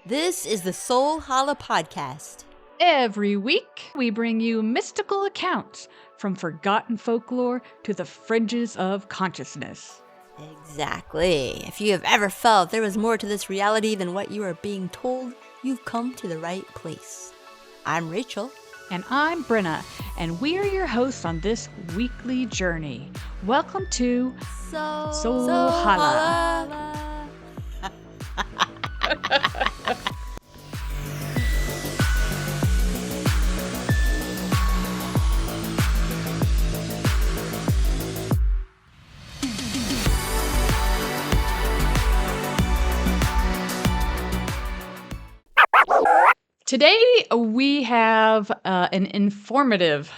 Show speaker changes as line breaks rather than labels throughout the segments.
This is the SoulHolla podcast.
Every week, we bring you mystical accounts from forgotten folklore to the fringes of consciousness.
Exactly. If you have ever felt there was more to this reality than what you are being told, you've come to the right place. I'm Rachel.
And I'm Brenna, and we are your hosts on this weekly journey. Welcome to SoulHolla. Today we have an informative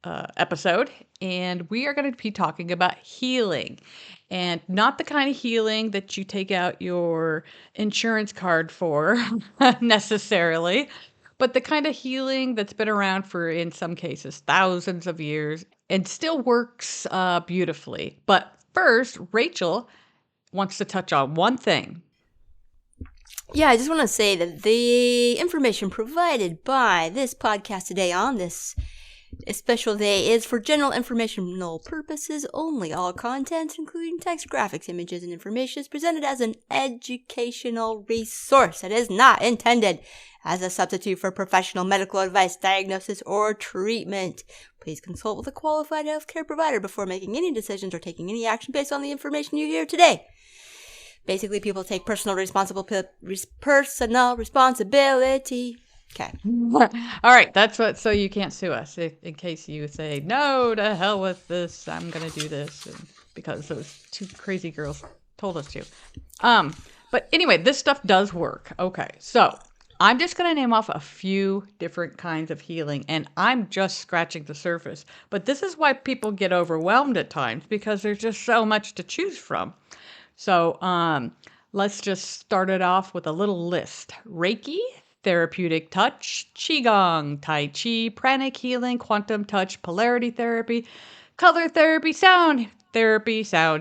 episode, and we are going to be talking about healing, and not the kind of healing that you take out your insurance card for necessarily, but the kind of healing that's been around for, in some cases, thousands of years and still works beautifully. But first, Rachel wants to touch on one thing.
Yeah, I just want to say that the information provided by this podcast today on this special day is for general informational purposes only. All content, including text, graphics, images, and information, is presented as an educational resource. It is not intended as a substitute for professional medical advice, diagnosis, or treatment. Please consult with a qualified healthcare provider before making any decisions or taking any action based on the information you hear today. Basically, people take personal responsibility. Okay.
All right. That's what. So you can't sue us in case you say no to hell with this. I'm gonna do this because those two crazy girls told us to. But anyway, this stuff does work. Okay. So I'm just gonna name off a few different kinds of healing, and I'm just scratching the surface. But this is why people get overwhelmed at times, because there's just so much to choose from. So let's just start it off with a little list. Reiki, therapeutic touch, Qigong, Tai Chi, pranic healing, quantum touch, polarity therapy, color therapy, sound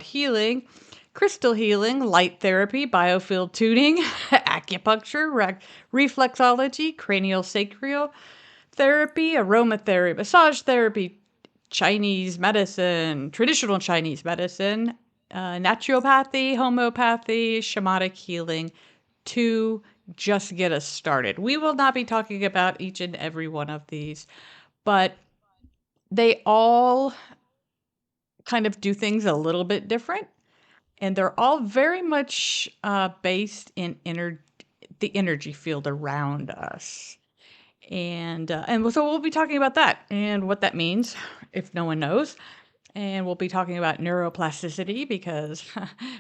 healing, crystal healing, light therapy, biofield tuning, acupuncture, reflexology, cranial sacral therapy, aromatherapy, massage therapy, Chinese medicine, traditional Chinese medicine, naturopathy, homeopathy, shamanic healing, to just get us started. We will not be talking about each and every one of these, but they all kind of do things a little bit different, and they're all very much based in the energy field around us. And so we'll be talking about that and what that means, if no one knows. And we'll be talking about neuroplasticity, because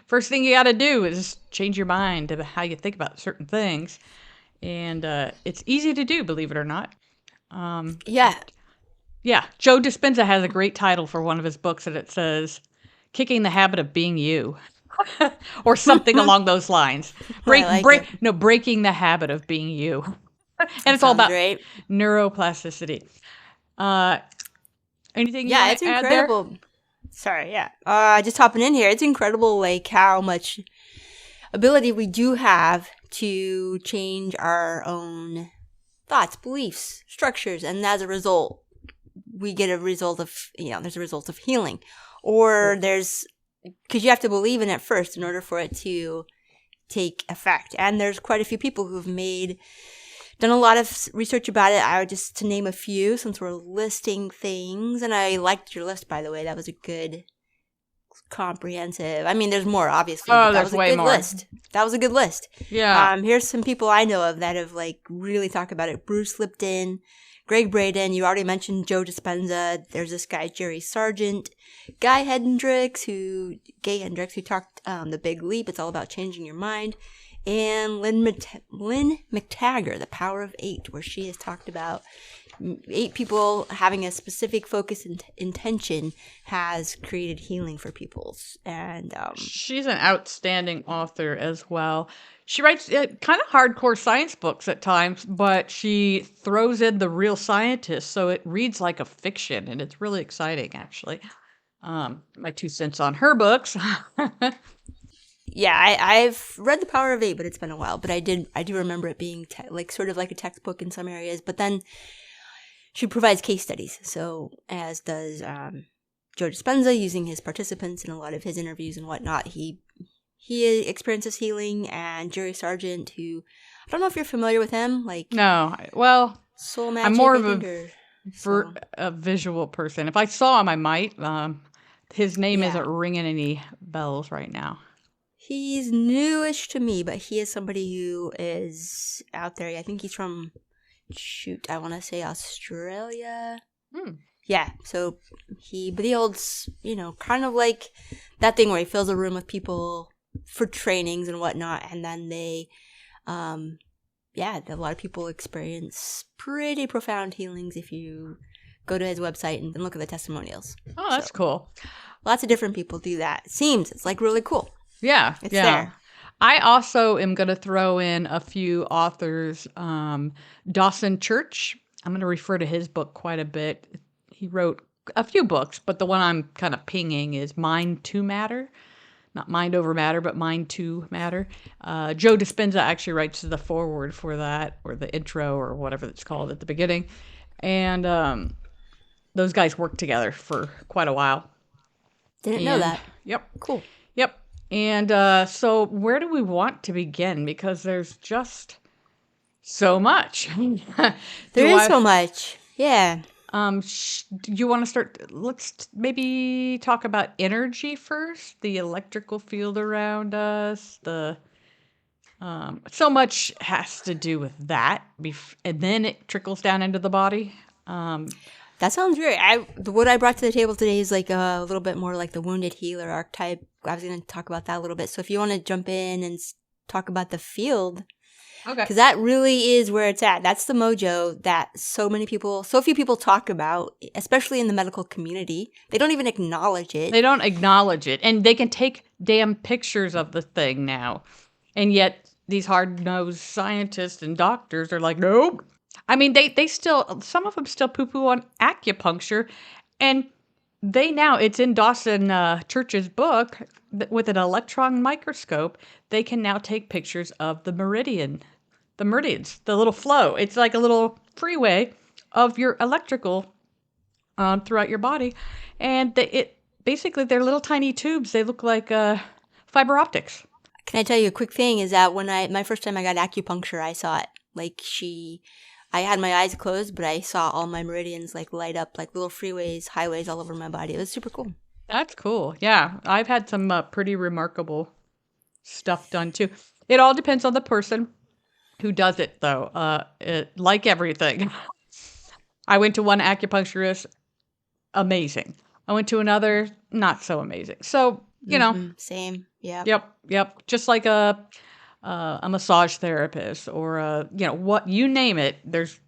first thing you got to do is change your mind to how you think about certain things. And it's easy to do, believe it or not.
Yeah.
Joe Dispenza has a great title for one of his books, and it says, Kicking the Habit of Being You. Or something along those lines. Breaking the habit of being you. And it's all about neuroplasticity. Anything you want
it's
to add
incredible.
There?
Sorry, yeah. Just hopping in here. It's incredible, like, how much ability we do have to change our own thoughts, beliefs, structures, and as a result, we get a result of, there's a result of healing. Or because you have to believe in it first in order for it to take effect. And there's quite a few people who've done a lot of research about it. I would just to name a few, since we're listing things. And I liked your list, by the way. That was a good, comprehensive. I mean, there's more, obviously.
Oh, there's way more.
That was a good list.
Yeah.
Here's some people I know of that have really talked about it. Bruce Lipton, Greg Braden. You already mentioned Joe Dispenza. There's this guy, Jerry Sargent, Gay Hendricks, who talked The Big Leap. It's all about changing your mind. And Lynne McTaggart, The Power of 8, where she has talked about 8 people having a specific focus and intention has created healing for people. And
she's an outstanding author as well. She writes kind of hardcore science books at times, but she throws in the real scientists, so it reads like a fiction, and it's really exciting, actually. My 2 cents on her books.
yeah, I've read The Power of Eight, but it's been a while. But I do remember it being like sort of like a textbook in some areas. But then she provides case studies. So as does Joe Dispenza, using his participants in a lot of his interviews and whatnot. He experiences healing, and Jerry Sargent, who I don't know if you're familiar with him. Like
No, well,
Soul Magic.
I'm more
I
of
think,
a visual person. If I saw him, I might. His name
Yeah.
isn't ringing any bells right now.
He's newish to me, but he is somebody who is out there. I think he's from, I want to say Australia. Yeah, so but he holds, kind of like that thing where he fills a room with people for trainings and whatnot, and then they, a lot of people experience pretty profound healings if you go to his website and look at the testimonials.
Oh, that's cool.
Lots of different people do that. It seems it's like really cool.
Yeah,
It's
yeah.
there.
I also am going to throw in a few authors. Dawson Church, I'm going to refer to his book quite a bit. He wrote a few books, but the one I'm kind of pinging is Mind to Matter. Not Mind Over Matter, but Mind to Matter. Joe Dispenza actually writes the foreword for that, or the intro, or whatever it's called at the beginning. And those guys worked together for quite a while.
Didn't know that.
Yep.
Cool.
Yep. And so where do we want to begin? Because there's just so much.
There is so much. Yeah.
Do you want to start? Let's maybe talk about energy first, the electrical field around us. So much has to do with that, and then it trickles down into the body.
That sounds great. What I brought to the table today is like a little bit more like the wounded healer archetype. I was going to talk about that a little bit. So if you want to jump in and talk about the field,
Okay.
because that really is where it's at. That's the mojo that so few people talk about, especially in the medical community. They don't even acknowledge it.
They don't acknowledge it, and they can take damn pictures of the thing now, and yet these hard-nosed scientists and doctors are like, nope. I mean, they still, some of them still poo-poo on acupuncture, and it's in Dawson Church's book, with an electron microscope, they can now take pictures of the meridians, the little flow. It's like a little freeway of your electrical throughout your body, and basically they're little tiny tubes. They look like fiber optics.
Can I tell you a quick thing? Is that when my first time I got acupuncture, I saw it. Like I had my eyes closed, but I saw all my meridians like light up like little freeways, highways all over my body. It was super cool.
That's cool. Yeah, I've had some pretty remarkable stuff done too. It all depends on the person who does it, though. Like everything. I went to one acupuncturist, amazing. I went to another, not so amazing. So,
Same. Yeah.
Yep. Just like a massage therapist or what you name it. There's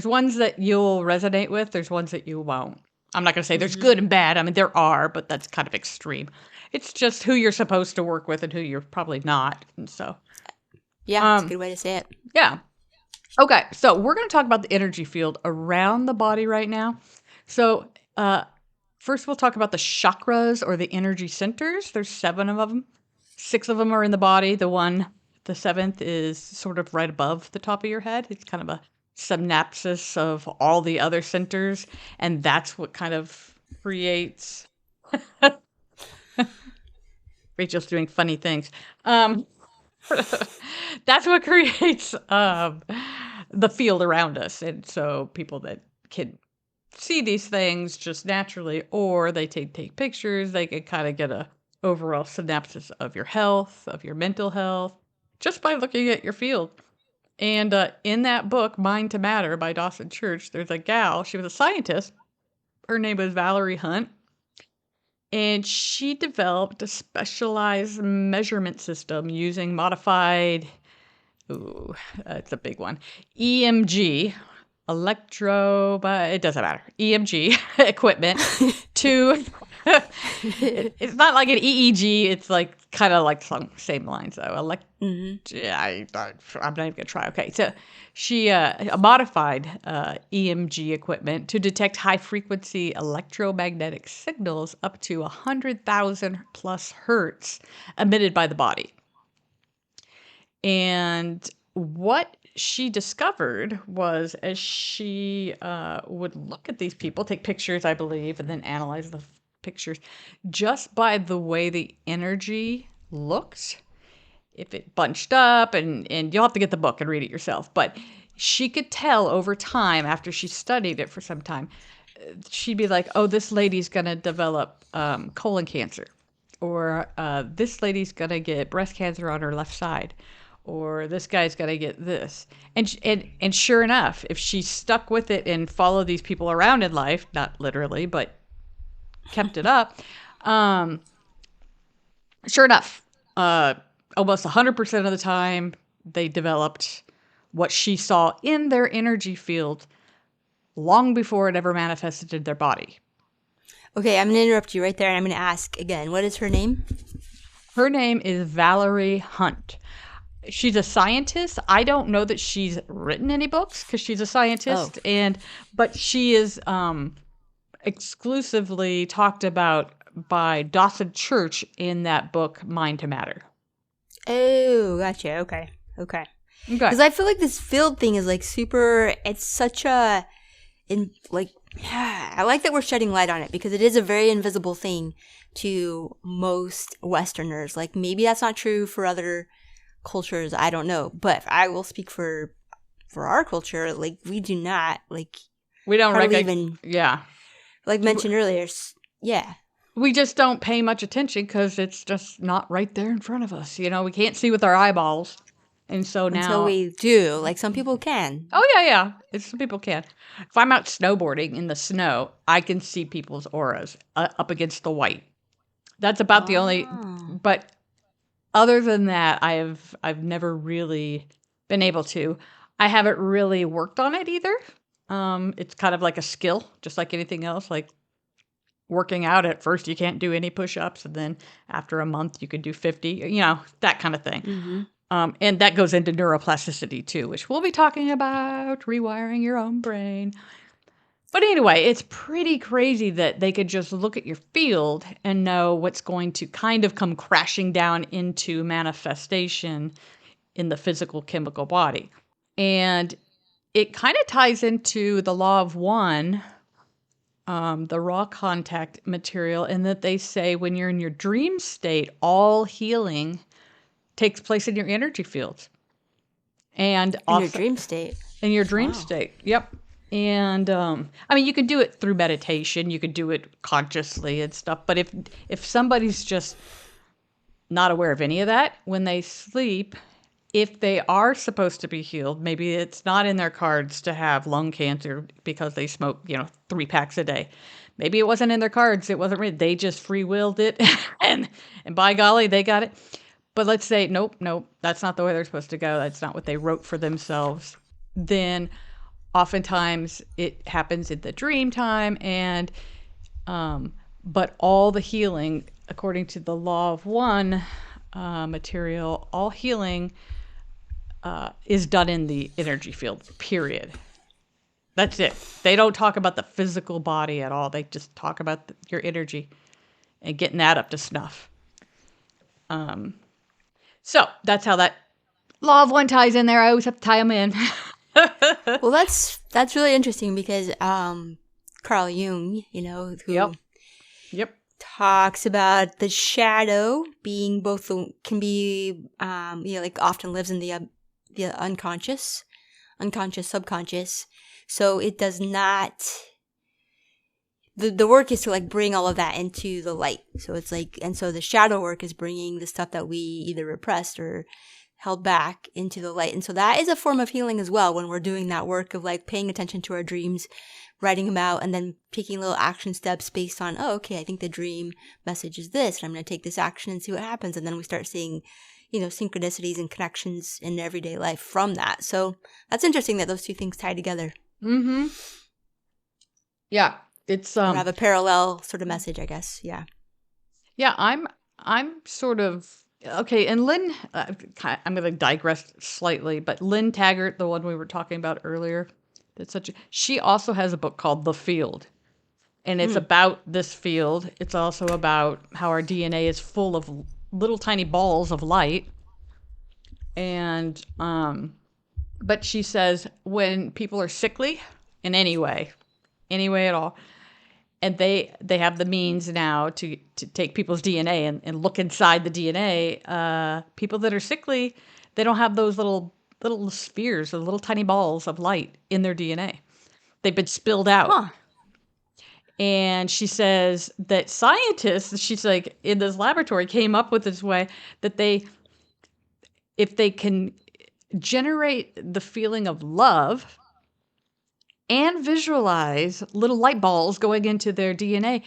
ones that you'll resonate with. There's ones that you won't. I'm not going to say there's good and bad. I mean, there are, but that's kind of extreme. It's just who you're supposed to work with and who you're probably not. And so,
yeah, that's a good way to say it.
Yeah. Okay, so we're going to talk about the energy field around the body right now. So first we'll talk about the chakras or the energy centers. There's 7 of them. 6 of them are in the body. The 7th is sort of right above the top of your head. It's kind of a synapsis of all the other centers, and that's what kind of creates... Rachel's doing funny things. That's what creates the field around us. And so people that can see these things just naturally, or they take pictures, they can kind of get a overall synopsis of your health, of your mental health, just by looking at your field. And in that book, Mind to Matter by Dawson Church, there's a gal, she was a scientist. Her name was Valerie Hunt. And she developed a specialized measurement system using modified, it's a big one, EMG, it doesn't matter, EMG equipment to It's not like an EEG. It's like kind of like some same lines though. I'm not even gonna try. Okay, so she a modified EMG equipment to detect high frequency electromagnetic signals up to 100,000 plus hertz emitted by the body. And what she discovered was, as she would look at these people, take pictures, I believe, and then analyze the pictures, just by the way the energy looked, if it bunched up, and you'll have to get the book and read it yourself, but she could tell over time, after she studied it for some time, she'd be like, oh, this lady's going to develop colon cancer, or this lady's going to get breast cancer on her left side, or this guy's got to get this. And sure enough, if she stuck with it and followed these people around in life, not literally, but kept it up, sure enough, almost 100% of the time, they developed what she saw in their energy field long before it ever manifested in their body.
Okay, I'm going to interrupt you right there, and I'm going to ask again, what is her name?
Her name is Valerie Hunt. She's a scientist. I don't know that she's written any books because she's a scientist, but she is exclusively talked about by Dawson Church in that book, Mind to Matter.
Oh, gotcha. Okay. Because I feel like this field thing is like super. It's such a, I like that we're shedding light on it because it is a very invisible thing to most Westerners. Like maybe that's not true for other cultures. I don't know, but I will speak for our culture. Like we do not
we don't
even like mentioned earlier. Yeah.
We just don't pay much attention because it's just not right there in front of us. You know, we can't see with our eyeballs. And so now...
Until we do. Like some people can.
Oh, yeah. Some people can. If I'm out snowboarding in the snow, I can see people's auras up against the white. That's about the only... But other than that, I've never really been able to. I haven't really worked on it either. It's kind of like a skill, just like anything else. Like, working out, at first you can't do any push-ups, and then after a month you could do 50, you know, that kind of thing. Mm-hmm. And that goes into neuroplasticity too, which we'll be talking about, rewiring your own brain. But anyway, it's pretty crazy that they could just look at your field and know what's going to kind of come crashing down into manifestation in the physical chemical body. And it kind of ties into the law of one, the raw contact material, and that they say when you're in your dream state, all healing takes place in your energy fields. And
in your dream state.
In your dream state, yep. And I mean, you can do it through meditation, you can do it consciously and stuff. But if somebody's just not aware of any of that when they sleep, if they are supposed to be healed, maybe it's not in their cards to have lung cancer because they smoke, 3 packs a day. Maybe it wasn't in their cards. It wasn't written. They just free-willed it, and by golly, they got it. But let's say, nope, that's not the way they're supposed to go. That's not what they wrote for themselves. Then oftentimes it happens in the dream time, and but all the healing, according to the law of one material, all healing is done in the energy field, period. That's it. They don't talk about the physical body at all. They just talk about your energy and getting that up to snuff. So that's how that law of one ties in there. I always have to tie them in.
Well, that's really interesting because Carl Jung, who talks about the shadow being both can be often lives in the unconscious, subconscious. So it does not. The work is to bring all of that into the light. So it's and so the shadow work is bringing the stuff that we either repressed or held back into the light. And so that is a form of healing as well when we're doing that work of paying attention to our dreams, writing them out, and then taking little action steps based on, I think the dream message is this, and I'm going to take this action and see what happens. And then we start seeing, synchronicities and connections in everyday life from that. So that's interesting that those two things tie together.
Mm-hmm. Yeah. It's
Or have a parallel sort of message, I guess. Yeah.
yeah, I'm sort of okay. And Lynn, I'm going to digress slightly, but Lynne McTaggart, the one we were talking about earlier, she also has a book called The Field, and it's about this field. It's also about how our DNA is full of little tiny balls of light, and but she says when people are sickly in any way at all, and they have the means now to take people's DNA and look inside the DNA. People that are sickly, they don't have those little spheres, the little tiny balls of light in their DNA. They've been spilled out.
Huh.
And she says that scientists, she's like, in this laboratory, came up with this way that if they can generate the feeling of love and visualize little light balls going into their DNA,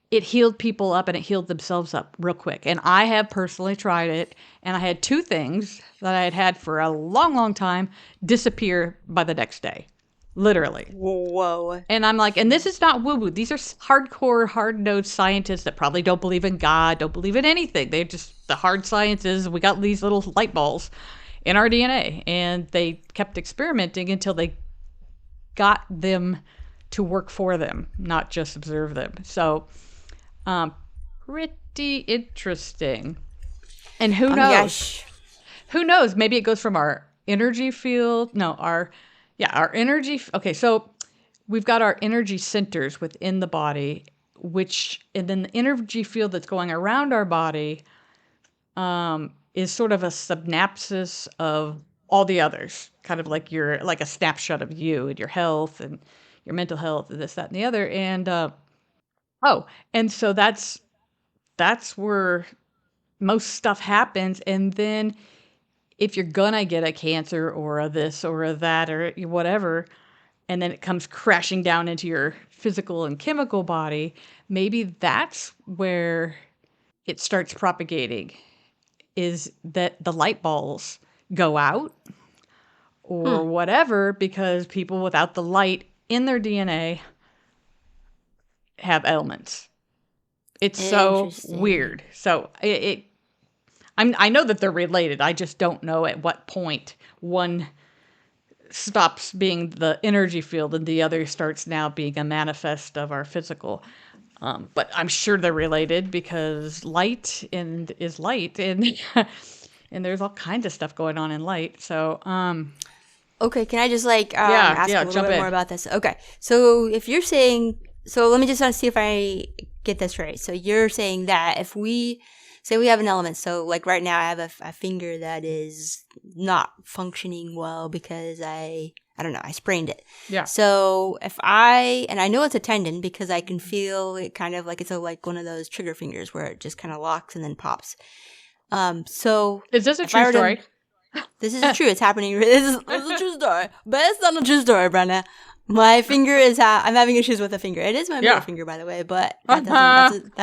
it healed people up and it healed themselves up real quick. And I have personally tried it, and I had 2 things that I had for a long, long time disappear by the next day. Literally.
Whoa.
And I'm like, and this is not woo-woo. These are hardcore, hard-nosed scientists that probably don't believe in God, don't believe in anything. They're just, the hard sciences, we got these little light balls in our DNA. And they kept experimenting until they got them to work for them, not just observe them. So, pretty interesting. And who knows?
Gosh.
Who knows? Maybe it goes from our energy field. No, our energy. Okay, so we've got our energy centers within the body, and then the energy field that's going around our body is sort of a synapsis of all the others, kind of like a snapshot of you and your health and your mental health and this, that, and the other. And and so that's where most stuff happens. And then if you're gonna get a cancer or a this or a that or whatever, and then it comes crashing down into your physical and chemical body, maybe that's where it starts propagating, is that the light balls go out or whatever, because people without the light in their DNA have ailments. It's so weird. So I know that they're related. I just don't know at what point one stops being the energy field and the other starts now being a manifest of our physical. But I'm sure they're related because light is light, and and there's all kinds of stuff going on in light. So,
Okay, can I just ask a little bit more about this? Okay, so if you're saying, so let me just see if I get this right. So you're saying that if we say we have an element, so like right now I have a finger that is not functioning well because I don't know, I sprained it.
Yeah.
So if and I know it's a tendon because I can feel it kind of like it's like one of those trigger fingers where it just kind of locks and then pops. So
is this a true story?
This is true. It's happening. This is a true story. But it's not a true story, Brenna. My finger is, I'm having issues with a finger. It is my middle finger, by the way, but that doesn't,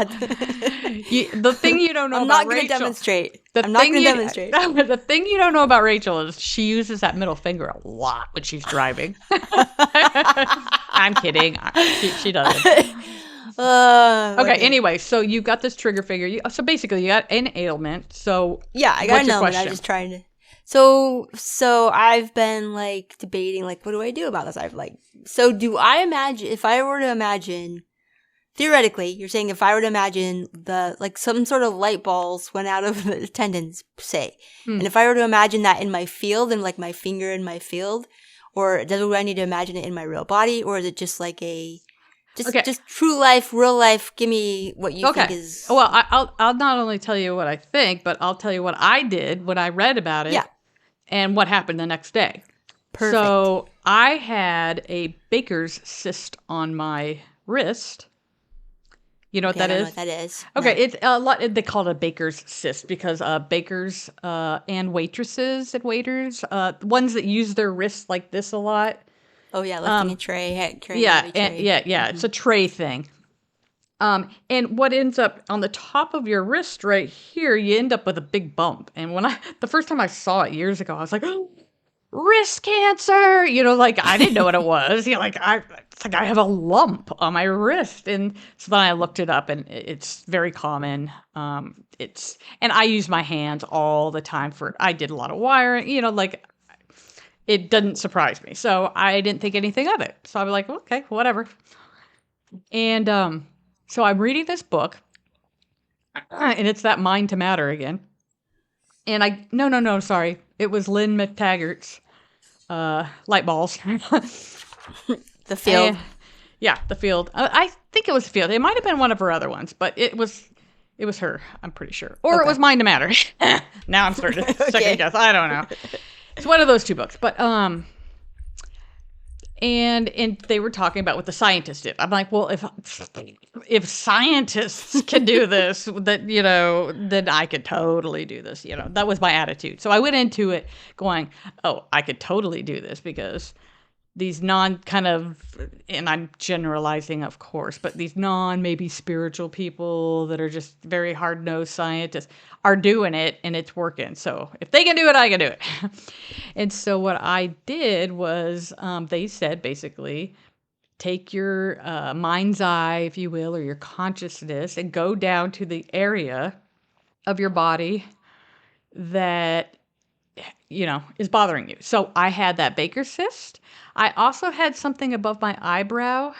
the thing you don't know about Rachel.
I'm not going to demonstrate.
The thing you don't know about Rachel is she uses that middle finger a lot when she's driving. I'm kidding. She doesn't. Okay, anyway, so you got this trigger finger. So basically, you got an ailment. So
yeah, I got an ailment. I'm just trying to. So I've been like debating, like, what do I do about this? So do I imagine, if I were to imagine, theoretically, you're saying if I were to imagine some sort of light balls went out of the tendons, say, and if I were to imagine that in my field and like my finger in my field, or do I need to imagine it in my real body, or is it just like just true life, real life? Give me what you think is.
Well, I'll not only tell you what I think, but I'll tell you what I did when I read about it. Yeah. And what happened the next day. Perfect. So I had a baker's cyst on my wrist. You know what that is? I don't know what that is. Okay, no. It's a lot. They call it a baker's cyst because bakers and waitresses and waiters, ones that use their wrists like this a lot.
Oh yeah, lifting a tray.
It's a tray thing. And what ends up on the top of your wrist right here, you end up with a big bump. And the first time I saw it years ago, I was like, oh, wrist cancer. I didn't know what it was. it's like I have a lump on my wrist. And so then I looked it up, and it's very common. And I use my hands all the time I did a lot of wiring, like it doesn't surprise me. So I didn't think anything of it. So I was like, okay, whatever. And so I'm reading this book, and it's that Mind to Matter again. And no, sorry. It was Lynne McTaggart's Light Balls.
The Field.
The Field. I think it was Field. It might have been one of her other ones, but it was her, I'm pretty sure. Or it was Mind to Matter. Now I'm starting to second guess. I don't know. It's one of those two books. But and they were talking about what the scientists did. I'm like, well, if scientists can do this, then I could totally do this. That was my attitude. So I went into it going, oh, I could totally do this, because these and I'm generalizing, of course, but these maybe spiritual people that are just very hard-nosed scientists are doing it, and it's working. So if they can do it, I can do it. And so what I did was, they said, basically, take your mind's eye, if you will, or your consciousness, and go down to the area of your body that is bothering you. So I had that Baker's cyst. I also had something above my eyebrow.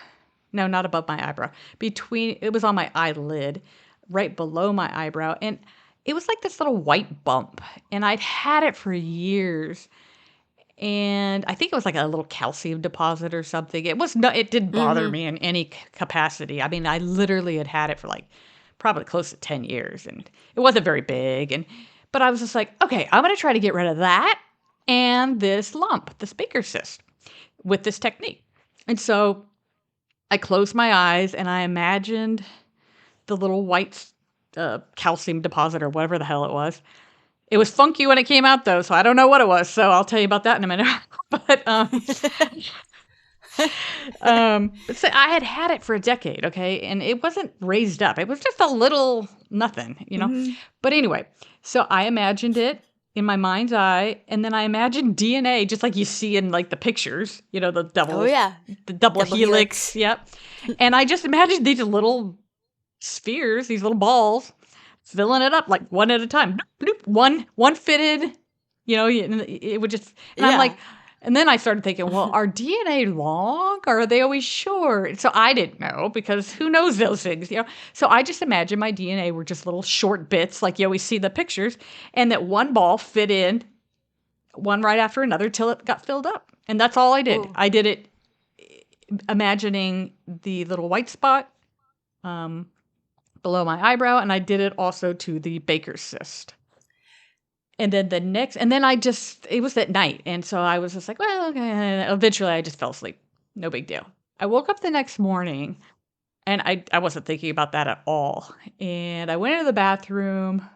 No, not above my eyebrow. It was on my eyelid, right below my eyebrow. And it was like this little white bump. And I'd had it for years. And I think it was like a little calcium deposit or something. It didn't bother me in any capacity. I mean, I literally had it for like probably close to 10 years. And it wasn't very big. But I was just like, okay, I'm going to try to get rid of that and this lump, this Baker's cyst, with this technique. And so I closed my eyes, and I imagined the little white calcium deposit, or whatever the hell it was. It was funky when it came out, though, so I don't know what it was. So I'll tell you about that in a minute. But so I had it for a decade, okay? And it wasn't raised up. It was just a little nothing, Mm-hmm. But anyway, so I imagined it in my mind's eye, and then I imagined DNA, just like you see in like the pictures, the double, the double helix. Yep. And I just imagined these little spheres, these little balls, filling it up like one at a time. Bloop, bloop, one fitted, it would just, and I'm like, and then I started thinking, well, are DNA long, or are they always short? So I didn't know, because who knows those things, So I just imagined my DNA were just little short bits, like you always see the pictures, and that one ball fit in one right after another till it got filled up. And that's all I did. Ooh. I did it imagining the little white spot below my eyebrow, and I did it also to the Baker's cyst. And then it was at night. And so I was just like, well, okay. And eventually I just fell asleep. No big deal. I woke up the next morning, and I wasn't thinking about that at all. And I went into the bathroom,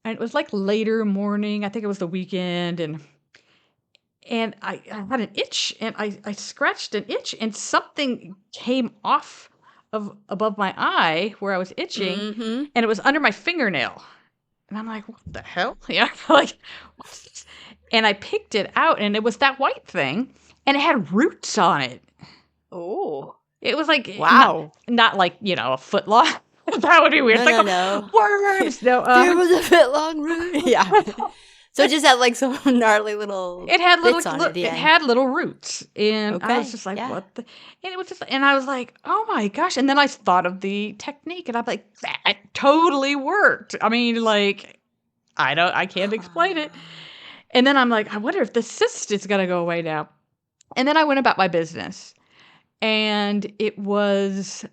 and it was like later morning. I think it was the weekend. And I had an itch, and I scratched an itch, and something came off above my eye where I was itching, mm-hmm. and it was under my fingernail. And I'm like, what the hell? Like, what's this? And I picked it out, and it was that white thing, and it had roots on it.
Oh.
It was like,
wow.
Not like, a foot long. That would be weird.
No.
Worms. No,
there was a foot long root. Yeah. So it just had like some gnarly little bits on it.
It had little roots. And I was just like, what the? And it was just, and I was like, oh my gosh. And then I thought of the technique, and I'm like, that totally worked. I mean, like, I can't explain it. And then I'm like, I wonder if the cyst is going to go away now. And then I went about my business. And it was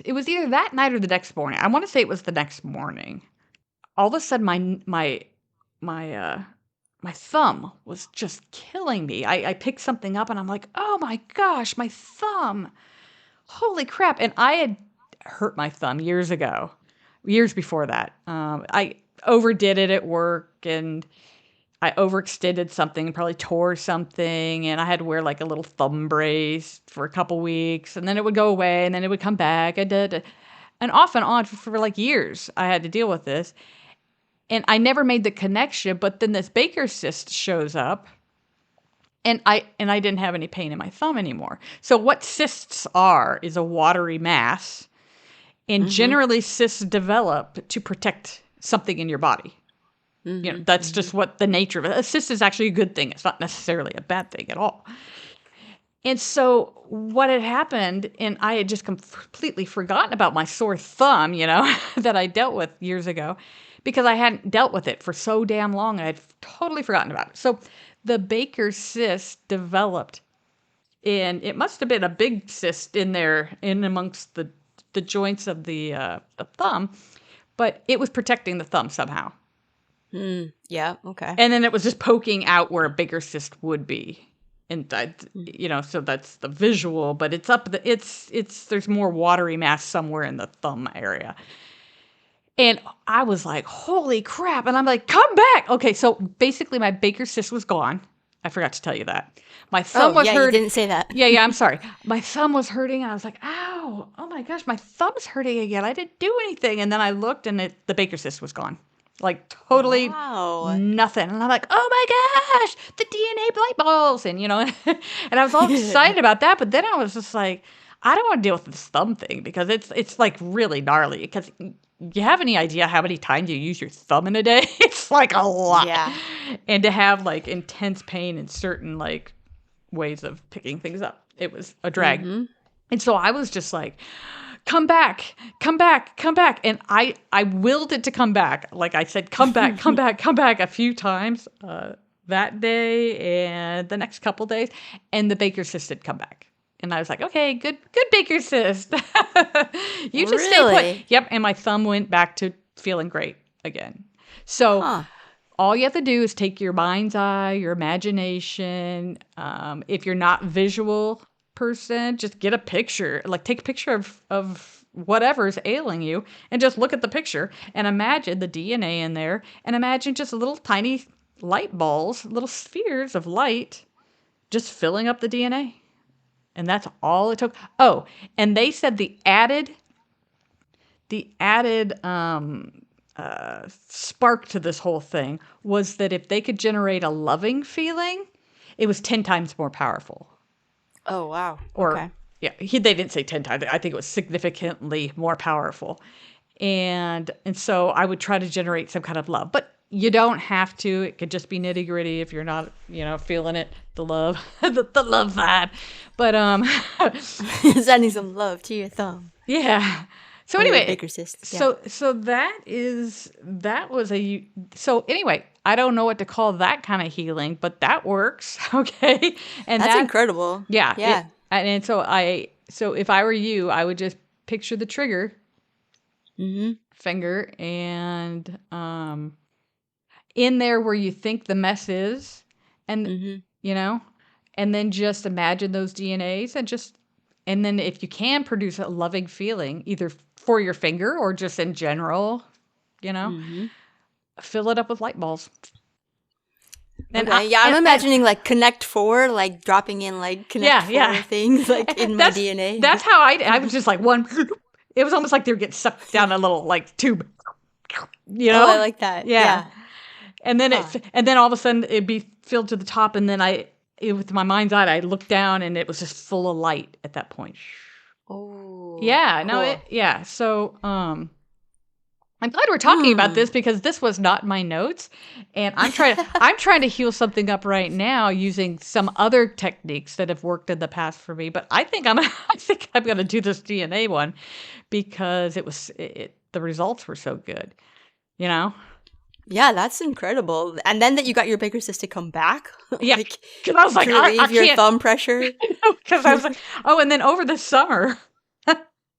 it was either that night or the next morning. I want to say it was the next morning. All of a sudden, my thumb was just killing me. I picked something up, and I'm like, oh my gosh, my thumb. Holy crap. And I had hurt my thumb years before that. I overdid it at work, and I overextended something and probably tore something, and I had to wear like a little thumb brace for a couple weeks, and then it would go away, and then it would come back. And off and on for like years, I had to deal with this. And I never made the connection, but then this Baker's cyst shows up, And I didn't have any pain in my thumb anymore. So what cysts are is a watery mass. And generally cysts develop to protect something in your body. That's just what the nature of it. A cyst is actually a good thing. It's not necessarily a bad thing at all. And so what had happened, and I had just completely forgotten about my sore thumb, that I dealt with years ago, because I hadn't dealt with it for so damn long. I had totally forgotten about it. So the Baker's cyst developed, and it must have been a big cyst in there, in amongst the joints of the thumb, but it was protecting the thumb somehow.
Yeah. Okay.
And then it was just poking out where a bigger cyst would be. And so that's the visual, but it's up. There's more watery mass somewhere in the thumb area. And I was like, holy crap. And I'm like, come back. Okay. So basically my Baker's cyst was gone. I forgot to tell you that. My thumb was hurting.
You didn't say that.
Yeah, I'm sorry. My thumb was hurting, and I was like, ow, oh my gosh, my thumb's hurting again. I didn't do anything. And then I looked, and the Baker's cyst was gone. Like, totally nothing. And I'm like, oh my gosh, the DNA light balls. And, and I was all excited about that. But then I was just like, I don't want to deal with this thumb thing, because it's like really gnarly. Because you have any idea how many times you use your thumb in a day? It's like a lot.
Yeah.
And to have like intense pain in certain like ways of picking things up, it was a drag. And so I was just like, come back. And I willed it to come back. Like I said, come back a few times that day and the next couple days. And the Baker's cyst did come back. And I was like, okay, good Baker's cyst. You just stay put. Yep. And my thumb went back to feeling great again. So all you have to do is take your mind's eye, your imagination. If you're not a visual person, just get a picture. Like take a picture of whatever's ailing you and just look at the picture and imagine the DNA in there, and imagine just little tiny light balls, little spheres of light just filling up the DNA. And that's all it took. Oh, and they said the added spark to this whole thing was that if they could generate a loving feeling, it was 10 times more powerful.
Oh, wow.
Or,
okay.
Yeah, they didn't say 10 times. I think it was significantly more powerful. And so I would try to generate some kind of love. But you don't have to. It could just be nitty gritty if you're not, feeling it, the love, the love vibe. But
sending some love to your thumb.
Yeah. So anyway,
Baker's cyst. Yeah.
So anyway, I don't know what to call that kind of healing, but that works. Okay. And
that's incredible.
Yeah.
Yeah.
And so if I were you, I would just picture the trigger finger and in there where you think the mess is, and and then just imagine those DNAs and then if you can produce a loving feeling either for your finger or just in general, fill it up with light balls. And
I'm imagining like Connect 4, like dropping in like Connect 4 things like in my DNA.
That's how I was just like one. It was almost like they were getting sucked down a little like tube. Oh,
I like that. Yeah.
And then and then all of a sudden it'd be filled to the top, and then with my mind's eye, I looked down and it was just full of light at that point.
Oh.
Yeah. Cool. No. So I'm glad we're talking about this, because this was not my notes, and I'm trying to heal something up right now using some other techniques that have worked in the past for me. But I think I'm going to do this DNA one because the results were so good.
Yeah, that's incredible. And then that you got your Baker's cyst to come back.
Yeah, because I was like,
relieve
I
your
can't.
thumb pressure.
Because I was like, oh, and then over the summer,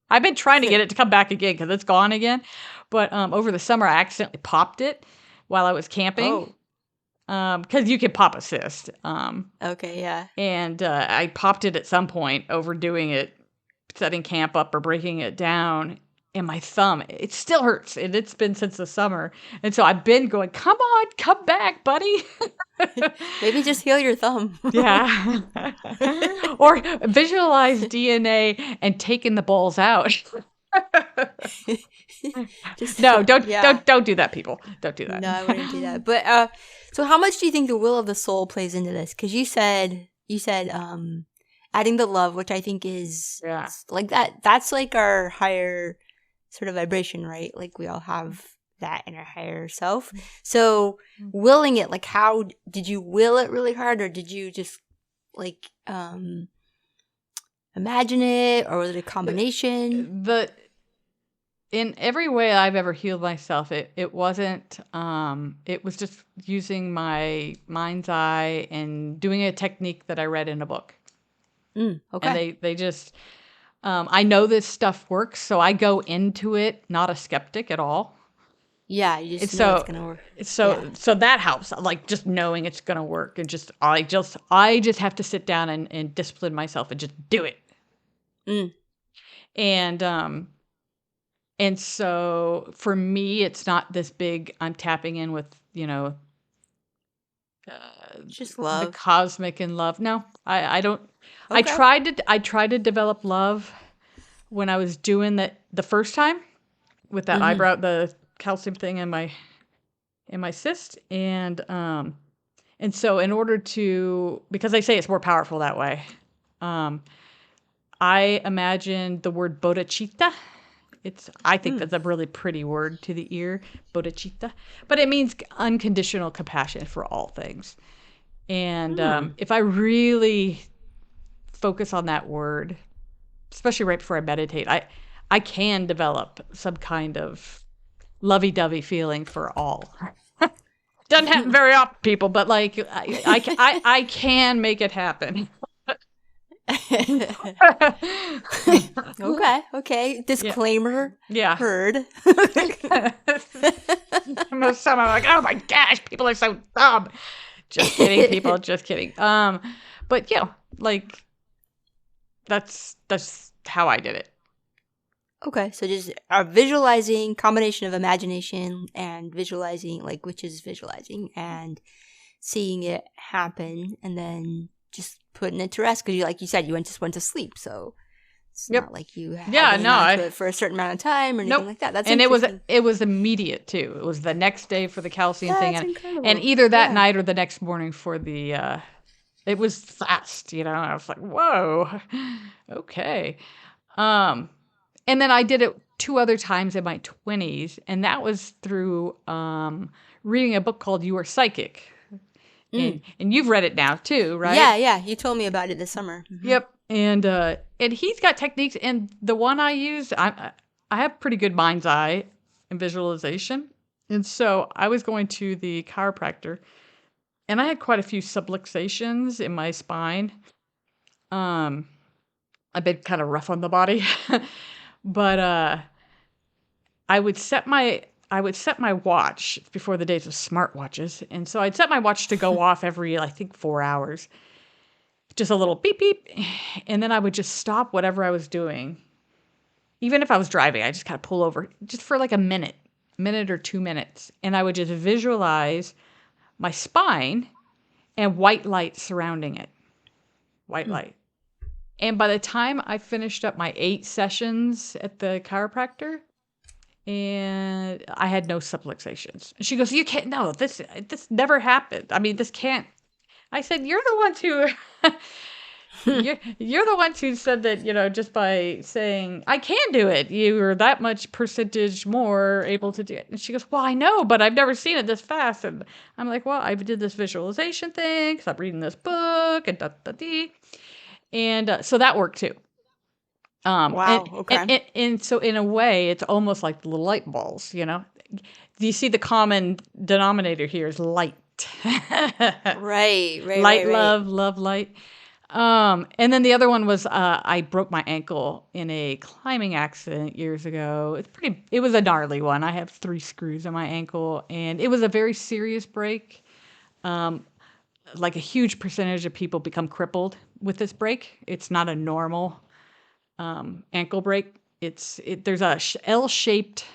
I've been trying to get it to come back again because it's gone again. But over the summer, I accidentally popped it while I was camping. Because you can pop a cyst.
Okay, yeah.
And I popped it at some point, overdoing it, setting camp up or breaking it down. And my thumb, it still hurts. And it's been since the summer. And so I've been going, come on, come back, buddy.
Maybe just heal your thumb.
Yeah. Or visualize DNA and taking the balls out.
Just
No, don't
yeah.
don't do that, people. Don't do that.
No, I wouldn't do that. But so how much do you think the will of the soul plays into this? Because you said adding the love, which I think is
Yeah.
like that. That's like our higher sort of vibration, right? Like we all have that in our higher self. So willing it, like how did you will it really hard, or did you just like imagine it, or was it a combination?
In every way I've ever healed myself, it wasn't it was just using my mind's eye and doing a technique that I read in a book.
Okay.
And they just I know this stuff works, so I go into it not a skeptic at all.
Yeah, you just
And
know it's
so
gonna work.
so that helps. Like just knowing it's gonna work, and I just have to sit down and discipline myself and just do it. And so for me, it's not this big, I'm tapping in with,
Just
the
love.
cosmic and love. No, I don't.
Okay.
I tried to develop love when I was doing that the first time with that eyebrow, the calcium thing in my cyst. And so in order to, because they say it's more powerful that way, I imagined the word bodhicitta. I think that's a really pretty word to the ear, bodhicitta. But it means unconditional compassion for all things. And if I really focus on that word, especially right before I meditate, I can develop some kind of lovey-dovey feeling for all. Doesn't happen very often, people, but like I can make it happen.
Okay. Disclaimer.
Yeah.
Heard.
Most time I'm like, oh my gosh, people are so dumb. Just kidding, people. Just kidding. But yeah, like that's how I did it.
Okay, so just visualizing, combination of imagination and visualizing, like which is visualizing and seeing it happen, and then just putting it to rest because like you said, you just went to sleep, so it's not like you had to hang on to it for a certain amount of time or anything like that. That's interesting.
It was immediate too. It was the next day for the calcium thing,
incredible.
And either that night or the next morning for the. It was fast, I was like, whoa, okay. And then I did it 2 other times in my 20s, and that was through reading a book called You Are Psychic. And you've read it now too, right?
Yeah. You told me about it this summer. Mm-hmm.
Yep. And he's got techniques, and the one I use, I have pretty good mind's eye and visualization. And so I was going to the chiropractor, and I had quite a few subluxations in my spine. I've been kind of rough on the body. But I would set my watch before the days of smartwatches, and so I'd set my watch to go off every, I think, 4 hours, just a little beep beep, and then I would just stop whatever I was doing, even if I was driving. I just kind of pull over just for like a minute or 2 minutes, and I would just visualize my spine and white light surrounding it, white light. And by the time I finished up my 8 sessions at the chiropractor, and I had no subluxations. And she goes, "You can't, no, this never happened. I mean, this can't." I said, "You're the ones who, you're the ones who said that, just by saying, I can do it, you were that much percentage more able to do it." And she goes, "Well, I know, but I've never seen it this fast." And I'm like, "Well, I did this visualization thing, because I'm reading this book, and da-da-dee." And so that worked too.
Wow. Okay.
And so in a way, it's almost like the little light balls. Do you see the common denominator here is light?
Right.
Light, love, light. And then the other one was I broke my ankle in a climbing accident years ago. It was a gnarly one. I have 3 screws in my ankle, and it was a very serious break. Like a huge percentage of people become crippled with this break. It's not a normal ankle break. There's a L-shaped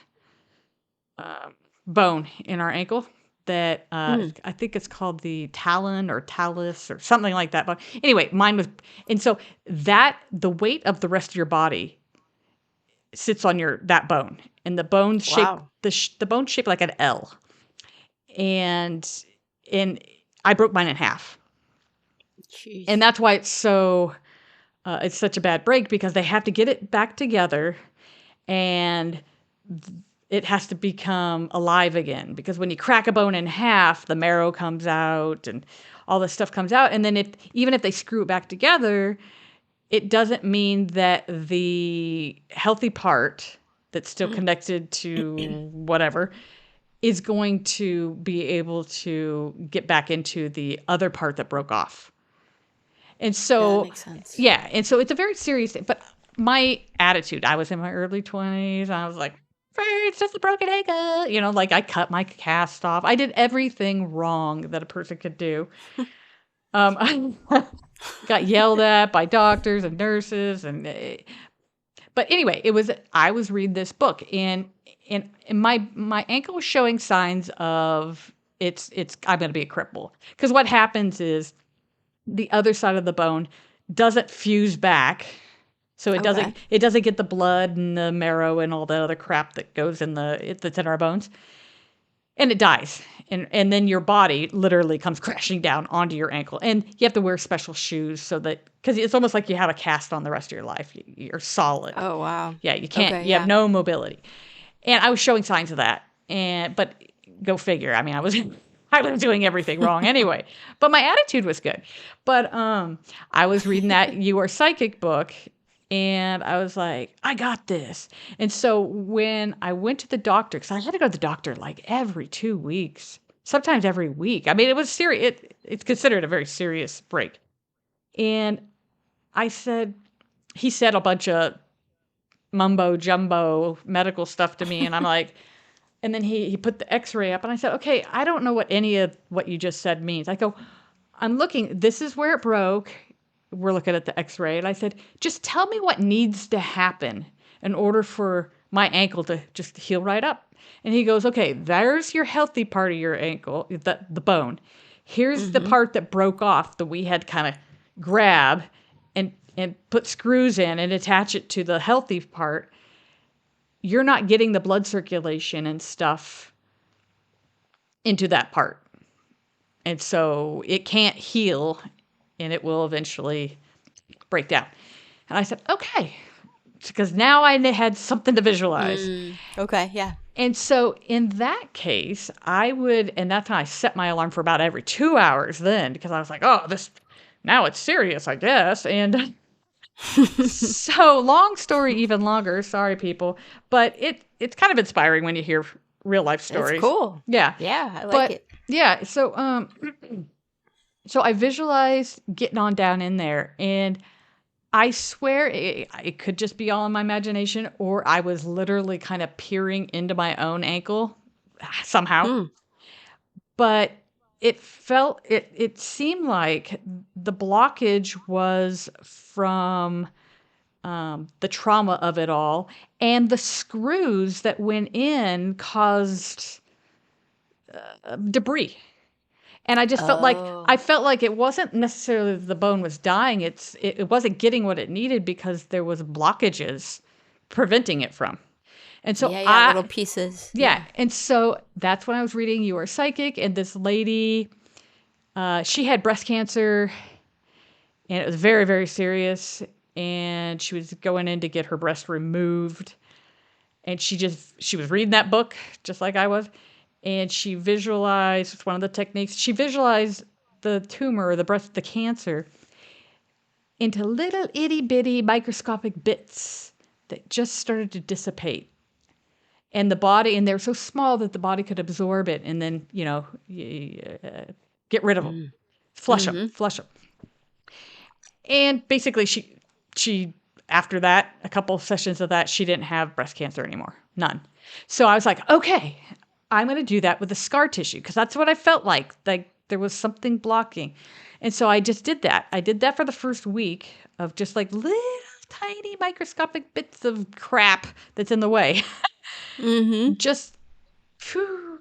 bone in our ankle that I think it's called the talon or talus or something like that. But anyway, mine was, and so the weight of the rest of your body sits on that bone, and the bone's shaped
Wow.
the bone's shaped like an L, and I broke mine in half,
Jeez.
and that's why it's such a bad break, because they have to get it back together, and it has to become alive again, because when you crack a bone in half, the marrow comes out and all this stuff comes out, and then even if they screw it back together, it doesn't mean that the healthy part that's still connected to whatever is going to be able to get back into the other part that broke off. And so,
that makes sense.
yeah, and so it's a very serious thing. But my attitude, I was in my early 20s, and I was like, it's just a broken ankle. You know, like I cut my cast off. I did everything wrong that a person could do. I got yelled at by doctors and nurses, but anyway, I was reading this book, and my ankle was showing signs of it's I'm going to be a cripple, because what happens is the other side of the bone doesn't fuse back, so it doesn't get the blood and the marrow and all the other crap that goes that's in our bones, and it dies. And then your body literally comes crashing down onto your ankle. And you have to wear special shoes because it's almost like you have a cast on the rest of your life. You're solid.
Oh, wow.
Yeah, you can't, you have no mobility. And I was showing signs of that. But go figure. I mean, I was doing everything wrong anyway. But my attitude was good. But I was reading that You Are Psychic book, and I was like, I got this. And so when I went to the doctor, because I had to go to the doctor like every 2 weeks, sometimes every week. I mean, it was serious. It's considered a very serious break. And he said a bunch of mumbo jumbo medical stuff to me. And I'm like, and then he put the x-ray up, and I said, okay, I don't know what any of what you just said means. I go, I'm looking, this is where it broke. We're looking at the x-ray. And I said, just tell me what needs to happen in order for my ankle to just heal right up. And he goes, okay, there's your healthy part of your ankle, the bone. Here's the part that broke off that we had kind of grab and put screws in and attach it to the healthy part. You're not getting the blood circulation and stuff into that part. And so it can't heal, and it will eventually break down. And I said, okay, because now I had something to visualize.
Okay, yeah.
And so in that case, and that's how I set my alarm for about every 2 hours then, because I was like, oh, now it's serious, I guess. And so long story, even longer. Sorry, people. But it's kind of inspiring when you hear real life stories.
It's cool.
Yeah.
Yeah, I like it.
Yeah. So, so I visualized getting on down in there, and I swear it could just be all in my imagination, or I was literally kind of peering into my own ankle somehow. But it seemed like the blockage was from the trauma of it all, and the screws that went in caused debris. And I just felt like it wasn't necessarily that the bone was dying. It wasn't getting what it needed because there was blockages preventing it from. And so
little pieces.
Yeah. And so that's when I was reading You Are Psychic, and this lady, she had breast cancer, and it was very, very serious. And she was going in to get her breast removed. And she was reading that book just like I was. And she visualized, it's one of the techniques, she visualized the tumor or the cancer into little itty bitty microscopic bits that just started to dissipate. And the body, and they're so small that the body could absorb it and then, get rid of them, flush them. And basically she, after that, a couple of sessions of that, she didn't have breast cancer anymore. None. So I was like, okay, I'm going to do that with the scar tissue, because that's what I felt like there was something blocking. And so I just did that. I did that for the first week of just like little tiny microscopic bits of crap that's in the way. Just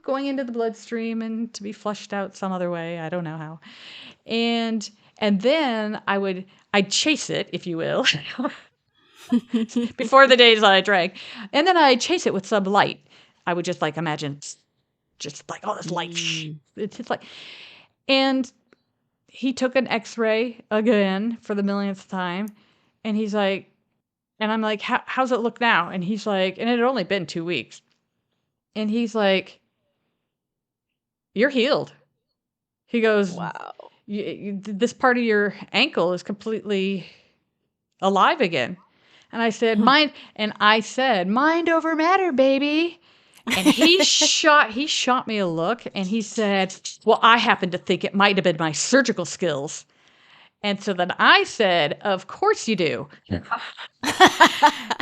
going into the bloodstream and to be flushed out some other way. I don't know how. And then I'd chase it, if you will. before the days that I drank. And then I chase it with some light. I would just like imagine just like all this light. It's just like, and he took an x-ray again for the millionth time. And he's like, and I'm like, how's it look now? And he's like, and it had only been 2 weeks. And he's like, you're healed. He goes,
Wow.
This part of your ankle is completely alive again. And I said, mind over matter, baby. And he shot me a look and he said, well, I happen to think it might have been my surgical skills. And so then I said, of course you do.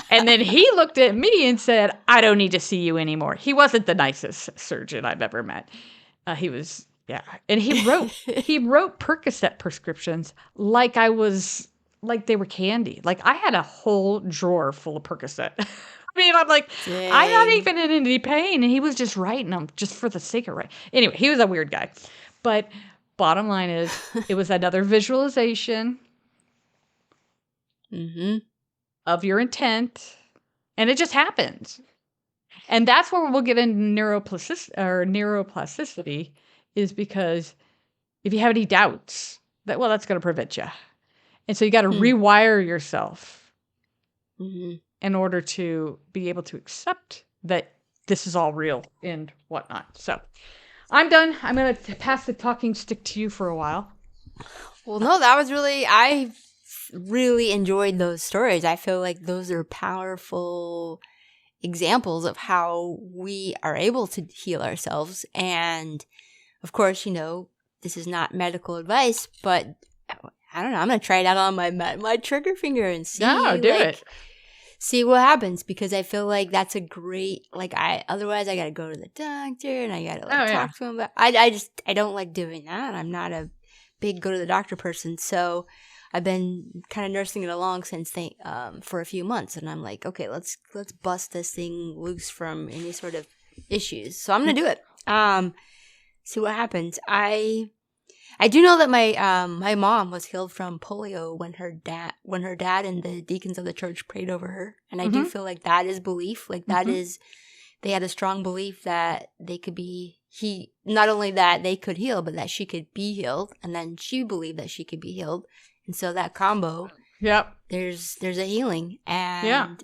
And then he looked at me and said, I don't need to see you anymore. He wasn't the nicest surgeon I've ever met. He was, yeah. And he wrote Percocet prescriptions like they were candy. Like I had a whole drawer full of Percocet. I mean, I'm like, dang. I'm not even in any pain. And he was just writing them just for the sake of writing. Anyway, he was a weird guy. But bottom line is, it was another visualization of your intent. And it just happened. And that's where we'll get into neuroplasticity, is because if you have any doubts, that's going to prevent you. And so you got to rewire yourself in order to be able to accept that this is all real and whatnot. So I'm done. I'm going to pass the talking stick to you for a while.
Well, no, I really enjoyed those stories. I feel like those are powerful examples of how we are able to heal ourselves. And of course, this is not medical advice, but I don't know. I'm going to try it out on my trigger finger and see.
No, do it.
See what happens, because I feel like that's a great, otherwise I got to go to the doctor and I got to talk to him. But I don't like doing that. I'm not a big go to the doctor person. So I've been kind of nursing it along since for a few months, and I'm like, okay, let's bust this thing loose from any sort of issues. So I'm gonna do it. See what happens. I do know that my mom was healed from polio when her dad and the deacons of the church prayed over her, and I do feel like that is belief. Like that is, they had a strong belief that they could be. Not only that they could heal, but that she could be healed, and then she believed that she could be healed. And so that combo, there's a healing, and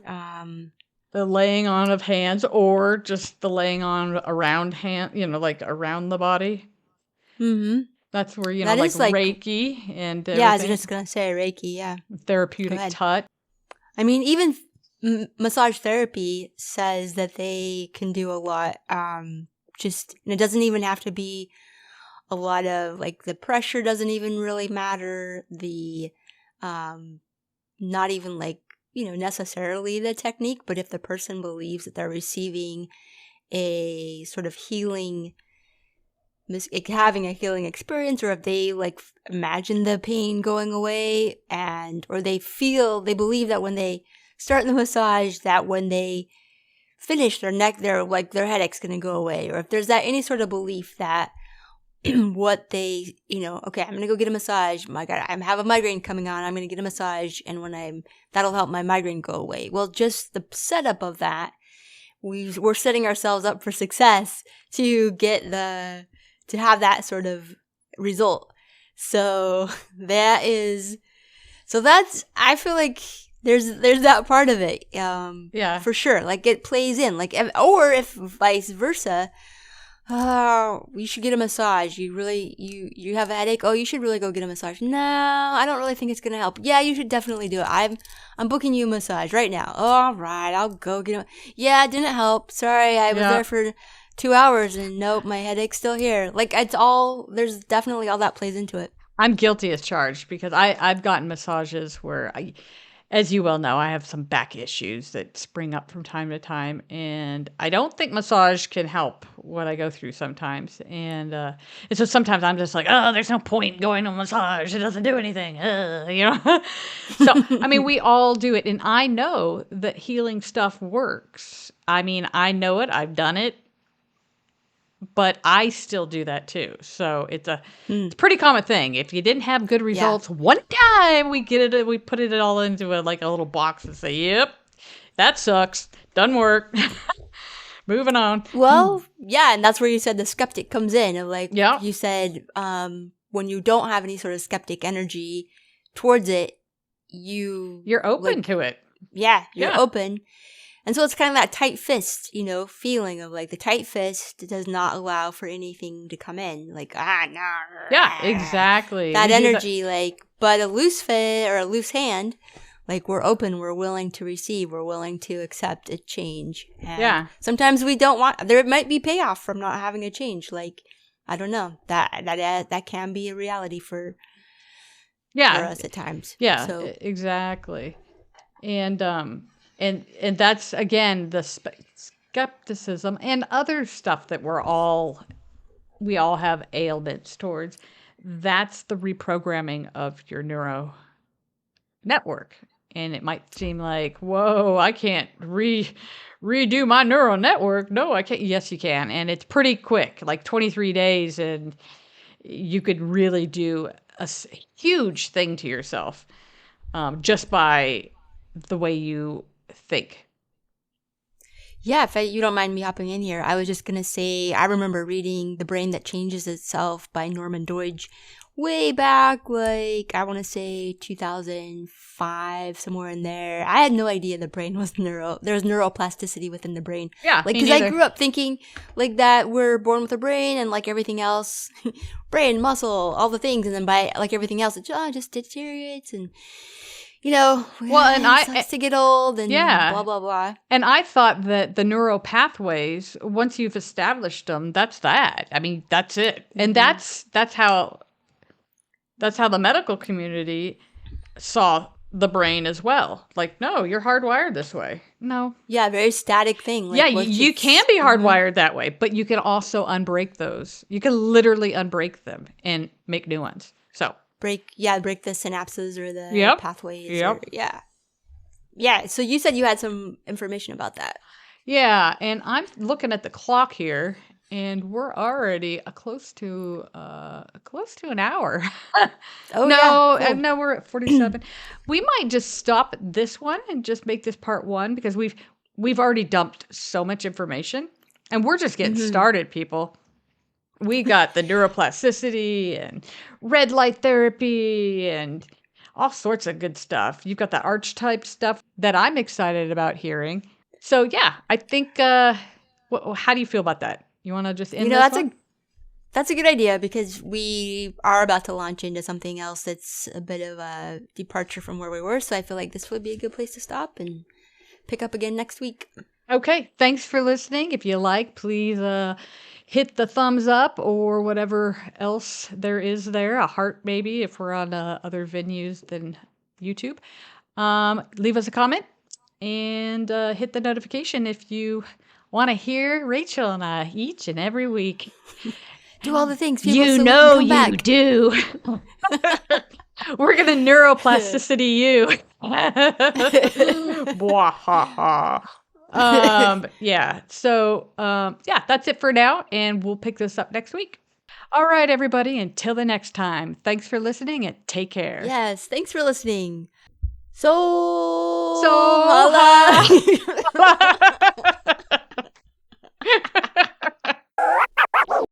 the laying on of hands, or just the laying on around around the body. Mm-hmm. That's where that like Reiki and
everything. I was just gonna say Reiki. Yeah,
therapeutic touch.
I mean, even massage therapy says that they can do a lot. And it doesn't even have to be a lot of, the pressure doesn't even really matter. The, not even necessarily the technique, but if the person believes that they're receiving a sort of healing, having a healing experience, or if they imagine the pain going away, or they believe that when they start the massage, that when they finish their headache's going to go away, or if there's any sort of belief that what they, okay, I'm going to go get a massage. My God, I have a migraine coming on. I'm going to get a massage. And that'll help my migraine go away. Well, just the setup of that, we're setting ourselves up for success to have that sort of result. So I feel like there's that part of it. For sure. It plays in, or if vice versa, oh, you should get a massage. You have a headache? Oh, you should really go get a massage. No, I don't really think it's going to help. Yeah, you should definitely do it. I'm booking you a massage right now. All right, I'll go get it. Yeah, it didn't help. Sorry, I was there for 2 hours and nope, my headache's still here. There's definitely all that plays into it.
I'm guilty as charged, because I've gotten massages where as you well know, I have some back issues that spring up from time to time, and I don't think massage can help what I go through sometimes. And so sometimes I'm just like, oh, there's no point going to massage. It doesn't do anything. So, I mean, we all do it, and I know that healing stuff works. I mean, I know it. I've done it. but I still do that too. So it's a pretty common thing. If you didn't have good results one time, we put it all into a little box and say, "Yep, that sucks. Doesn't work." Moving on.
Well, yeah, and that's where you said the skeptic comes in. Of
Yeah.
you said, when you don't have any sort of skeptic energy towards it,
you're open to it.
Yeah, you're open. And so it's kind of that tight fist, feeling of the tight fist does not allow for anything to come in. No.
Yeah, exactly.
That energy, but a loose fit or a loose hand, we're open, we're willing to receive, we're willing to accept a change. And sometimes we don't want, there might be payoff from not having a change. I don't know, that can be a reality for us at times.
Yeah,
so.
Exactly. And that's, again, the skepticism and other stuff that we all have ailments towards. That's the reprogramming of your neuro network. And it might seem like, whoa, I can't redo my neural network. No, I can't. Yes, you can. And it's pretty quick, 23 days, and you could really do a huge thing to yourself just by the way you think.
Yeah, if you don't mind me hopping in here, I was just going to say, I remember reading The Brain That Changes Itself by Norman Doidge way back, I want to say 2005, somewhere in there. I had no idea the brain was there was neuroplasticity within the brain.
Yeah,
because I grew up thinking that we're born with a brain and everything else, brain, muscle, all the things, and then by everything else, it just deteriorates and... well, and it sucks to get old and blah, blah, blah.
And I thought that the neural pathways, once you've established them, that's that. I mean, that's it. And that's how the medical community saw the brain as well. No, you're hardwired this way. No.
Yeah, very static thing.
You can be hardwired that way, but you can also unbreak those. You can literally unbreak them and make new ones. So.
Break the synapses or the pathways.
Yep.
Yeah. So you said you had some information about that.
Yeah, and I'm looking at the clock here, and we're already close to an hour.
Oh
no,
yeah. Cool.
No, we're at 47. We might just stop this one and just make this part 1 because we've already dumped so much information, and we're just getting started, people. We got the neuroplasticity and red light therapy and all sorts of good stuff. You've got the archetype stuff that I'm excited about hearing. So, yeah, I think, how do you feel about that? You want to just end this one?
That's a good idea because we are about to launch into something else that's a bit of a departure from where we were. So I feel like this would be a good place to stop and pick up again next week.
Okay, thanks for listening. If you like, please hit the thumbs up or whatever else there is there. A heart maybe if we're on other venues than YouTube. Leave us a comment and hit the notification if you want to hear Rachel and I each and every week.
Do all the things.
Do. We're going to neuroplasticity you. Yeah. So, that's it for now, and we'll pick this up next week. All right, everybody. Until the next time. Thanks for listening and take care.
Yes. Thanks for listening. SoulHolla.